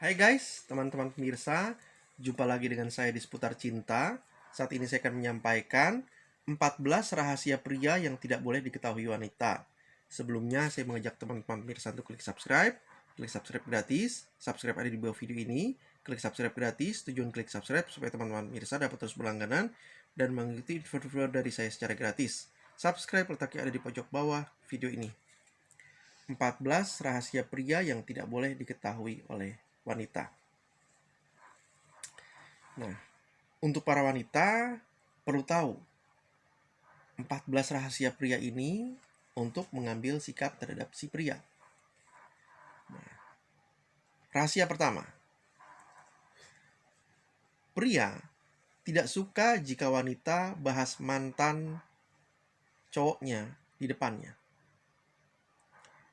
Hai guys, teman-teman pemirsa, jumpa lagi dengan saya di seputar cinta. Saat ini saya akan menyampaikan 14 rahasia pria yang tidak boleh diketahui wanita. Sebelumnya saya mengajak teman-teman pemirsa untuk klik subscribe gratis, subscribe ada di bawah video ini, klik subscribe gratis, tujuan klik subscribe supaya teman-teman pemirsa dapat terus berlangganan dan mengikuti info-info dari saya secara gratis. Subscribe letaknya ada di pojok bawah video ini. 14 rahasia pria yang tidak boleh diketahui oleh wanita. Nah, untuk para wanita perlu tahu 14 rahasia pria ini untuk mengambil sikap terhadap si pria. Nah, rahasia pertama. Pria tidak suka jika wanita bahas mantan cowoknya di depannya.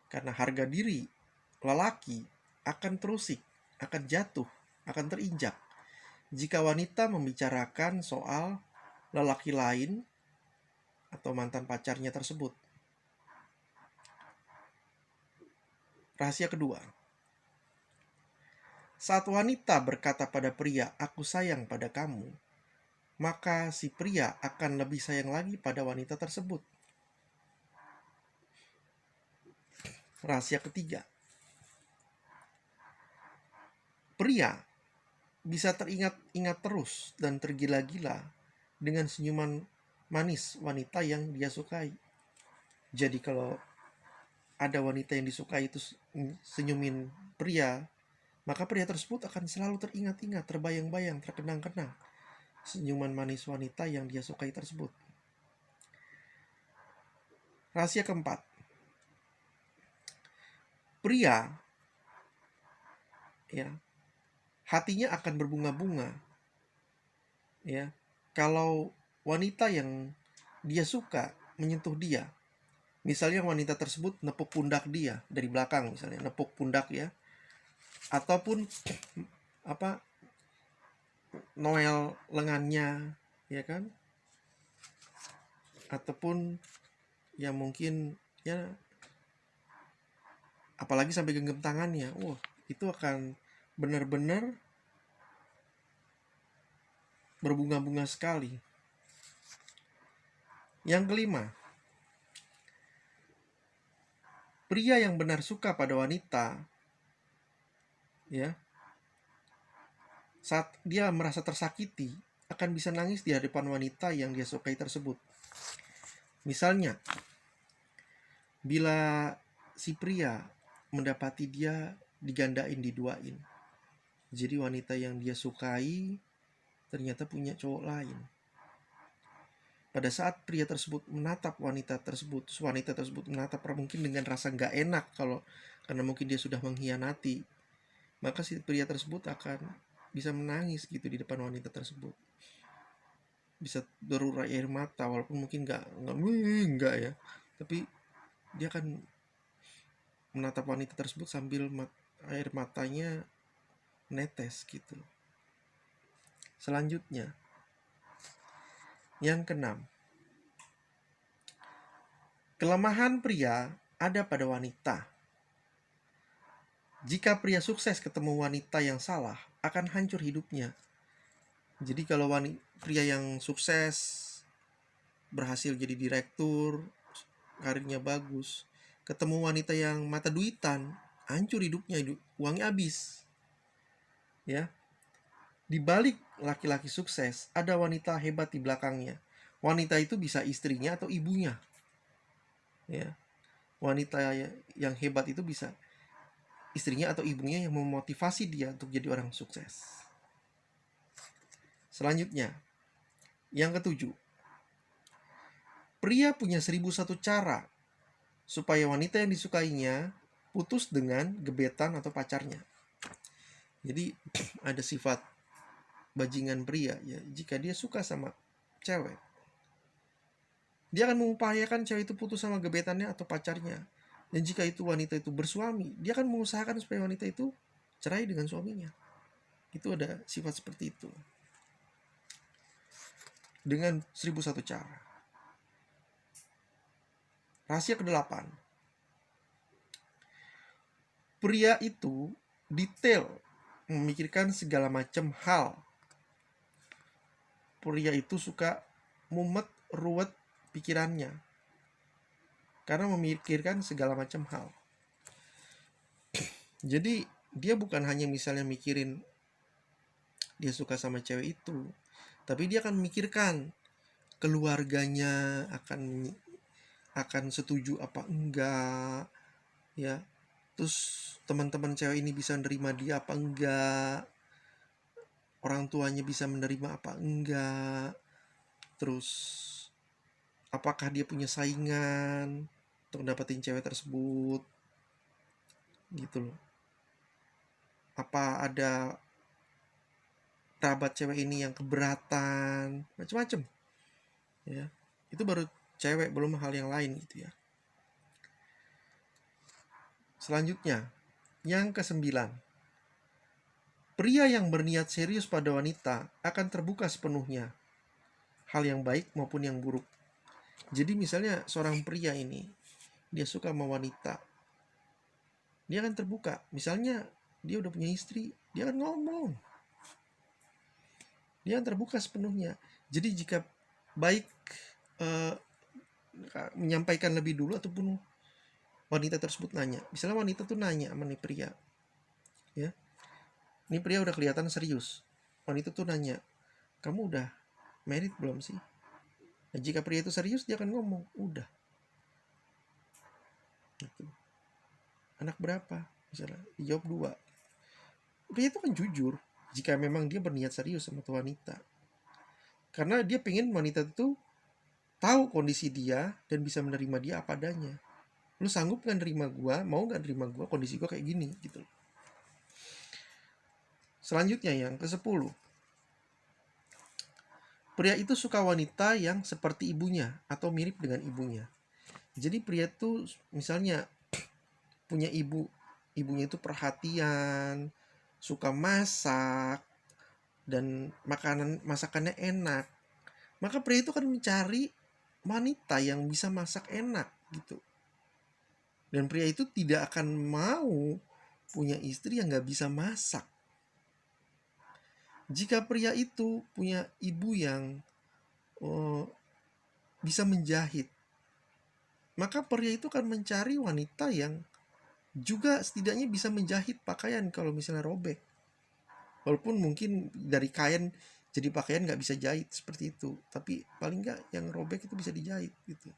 Karena harga diri lelaki akan terusik, akan jatuh, akan terinjak jika wanita membicarakan soal lelaki lain atau mantan pacarnya tersebut. Rahasia kedua. Saat wanita berkata pada pria, "Aku sayang pada kamu," maka si pria akan lebih sayang lagi pada wanita tersebut. Rahasia ketiga. Pria bisa teringat-ingat terus dan tergila-gila dengan senyuman manis wanita yang dia sukai. Jadi kalau ada wanita yang disukai itu senyumin pria, maka pria tersebut akan selalu teringat-ingat, terbayang-bayang, terkenang-kenang senyuman manis wanita yang dia sukai tersebut. Rahasia keempat. Pria hatinya akan berbunga-bunga kalau wanita yang dia suka menyentuh dia. Misalnya wanita tersebut nepuk pundak dia dari belakang, misalnya nepuk pundak ataupun noel lengannya, ataupun mungkin apalagi sampai genggam tangannya. Itu akan benar-benar berbunga-bunga sekali. Yang kelima, pria yang benar suka pada wanita, saat dia merasa tersakiti, akan bisa nangis di hadapan wanita yang dia sukai tersebut. Misalnya, bila si pria mendapati dia digandain, diduain, jadi wanita yang dia sukai ternyata punya cowok lain. Pada saat pria tersebut menatap wanita tersebut menatap mungkin dengan rasa gak enak karena mungkin dia sudah mengkhianati, maka si pria tersebut akan bisa menangis gitu di depan wanita tersebut. Bisa berurai air mata, walaupun mungkin enggak ya, tapi dia akan menatap wanita tersebut sambil air matanya netes gitu. Selanjutnya, yang keenam. Kelemahan pria ada pada wanita. Jika pria sukses ketemu wanita yang salah, akan hancur hidupnya. Jadi kalau pria yang sukses, berhasil jadi direktur, karirnya bagus, ketemu wanita yang mata duitan, hancur hidupnya, uangnya habis. Di balik laki-laki sukses, ada wanita hebat di belakangnya. Wanita itu bisa istrinya atau ibunya. Wanita yang hebat itu bisa istrinya atau ibunya yang memotivasi dia untuk jadi orang sukses. Selanjutnya, yang ketujuh. Pria punya 1001 cara supaya wanita yang disukainya putus dengan gebetan atau pacarnya. Jadi ada sifat bajingan pria jika dia suka sama cewek, dia akan mengupayakan cewek itu putus sama gebetannya atau pacarnya. Dan jika itu wanita itu bersuami, dia akan mengusahakan supaya wanita itu cerai dengan suaminya. Itu ada sifat seperti itu. Dengan 1001 cara. Rahasia ke-8. Pria itu detail memikirkan segala macam hal. Pria itu suka mumet, ruwet pikirannya karena memikirkan segala macam hal. Jadi dia bukan hanya misalnya mikirin dia suka sama cewek itu, tapi dia akan memikirkan keluarganya akan setuju apa enggak, ya. Terus teman-teman cewek ini bisa menerima dia apa enggak, orang tuanya bisa menerima apa enggak, terus apakah dia punya saingan untuk dapetin cewek tersebut, gitu loh. Apa ada kerabat cewek ini yang keberatan, macam-macam, ya. Itu baru cewek, belum hal yang lain gitu ya. Selanjutnya, yang ke-9, pria yang berniat serius pada wanita akan terbuka sepenuhnya, hal yang baik maupun yang buruk. Jadi misalnya seorang pria ini, dia suka sama wanita, dia akan terbuka. Misalnya dia udah punya istri, dia akan ngomong, dia akan terbuka sepenuhnya. Jadi jika baik menyampaikan lebih dulu, ataupun wanita tersebut nanya, misalnya wanita tuh nanya sama nih pria, ya, ini pria udah kelihatan serius, wanita tuh nanya, kamu udah married belum sih? Nah, jika pria itu serius, dia akan ngomong, udah. Gitu. Anak berapa? Misalnya dijawab 2. Pria itu kan jujur jika memang dia berniat serius sama tuh wanita, karena dia pengen wanita itu tahu kondisi dia dan bisa menerima dia apa adanya. Lu sanggup gak nerima gua, mau gak nerima gua, kondisi gua kayak gini gitu. Selanjutnya yang ke-10, pria itu suka wanita yang seperti ibunya atau mirip dengan ibunya. Jadi pria itu misalnya punya ibunya itu perhatian, suka masak, dan masakannya enak, maka pria itu akan mencari wanita yang bisa masak enak gitu. Dan pria itu tidak akan mau punya istri yang gak bisa masak. Jika pria itu punya ibu yang bisa menjahit, maka pria itu akan mencari wanita yang juga setidaknya bisa menjahit pakaian kalau misalnya robek. Walaupun mungkin dari kain jadi pakaian gak bisa jahit seperti itu, tapi paling gak yang robek itu bisa dijahit gitu.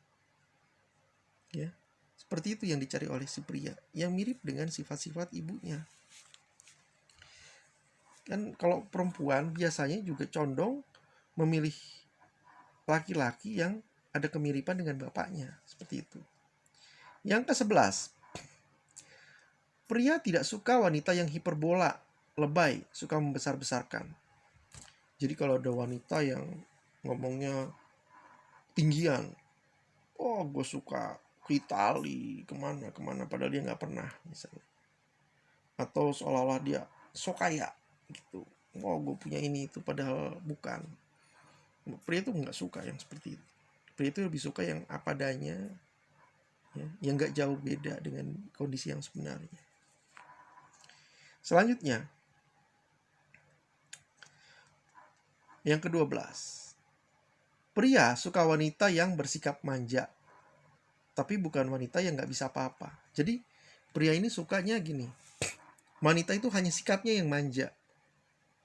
Ya, seperti itu yang dicari oleh si pria, yang mirip dengan sifat-sifat ibunya. Kan kalau perempuan biasanya juga condong memilih laki-laki yang ada kemiripan dengan bapaknya, seperti itu. Yang ke-11, pria tidak suka wanita yang hiperbola, lebay, suka membesar-besarkan. Jadi kalau ada wanita yang ngomongnya tinggian, oh gue suka ke Itali, kemana, padahal dia gak pernah misalnya. Atau seolah-olah dia so kaya gitu, oh gue punya ini itu, padahal bukan. Pria itu nggak suka yang seperti itu. Pria itu lebih suka yang apa adanya, ya, yang nggak jauh beda dengan kondisi yang sebenarnya. Selanjutnya, yang ke-12, pria suka wanita yang bersikap manja, tapi bukan wanita yang nggak bisa apa-apa. Jadi pria ini sukanya gini, wanita itu hanya sikapnya yang manja.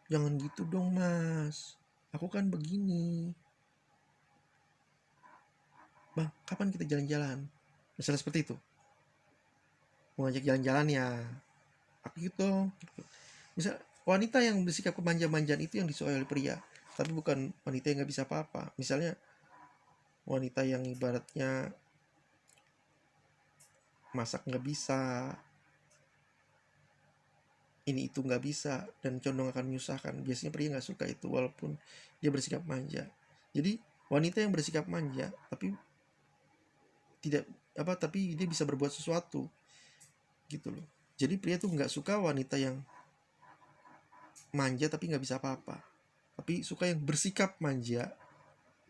Jangan gitu dong mas, aku kan begini. Bang, kapan kita jalan-jalan? Misalnya seperti itu. Mau ngajak jalan-jalan ya, aku gitu. Misal wanita yang bersikap kemanja-manjaan itu yang disukai oleh pria, tapi bukan wanita yang gak bisa apa-apa. Misalnya wanita yang ibaratnya masak gak bisa, ini itu gak bisa, dan condong akan menyusahkan. Biasanya pria gak suka itu, walaupun dia bersikap manja. Jadi wanita yang bersikap manja tapi dia bisa berbuat sesuatu gitu loh. Jadi pria tuh nggak suka wanita yang manja tapi nggak bisa apa-apa, tapi suka yang bersikap manja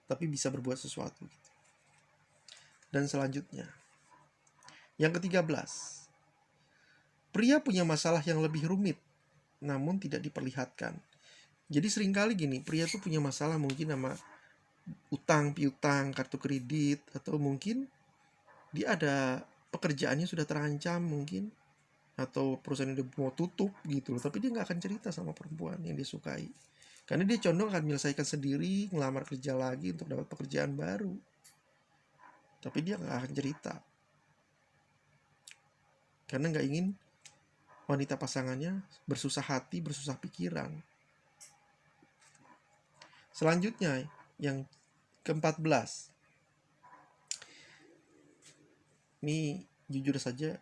tapi bisa berbuat sesuatu gitu. Dan selanjutnya, yang ke-13, pria punya masalah yang lebih rumit, namun tidak diperlihatkan. Jadi seringkali gini, pria tuh punya masalah mungkin sama utang piutang, kartu kredit, atau mungkin dia ada pekerjaannya sudah terancam mungkin, atau perusahaan udah mau tutup gitu loh, tapi dia nggak akan cerita sama perempuan yang dia sukai, karena dia condong akan menyelesaikan sendiri, ngelamar kerja lagi untuk dapat pekerjaan baru, tapi dia nggak akan cerita karena nggak ingin wanita pasangannya bersusah hati, bersusah pikiran. Selanjutnya yang ke-14, ini jujur saja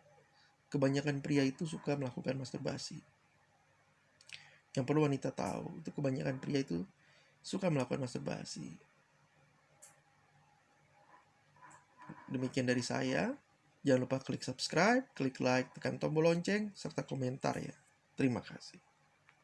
kebanyakan pria itu suka melakukan masturbasi. Yang perlu wanita tahu, itu kebanyakan pria itu suka melakukan masturbasi. Demikian dari saya. Jangan lupa klik subscribe, klik like, tekan tombol lonceng, serta komentar ya. Terima kasih.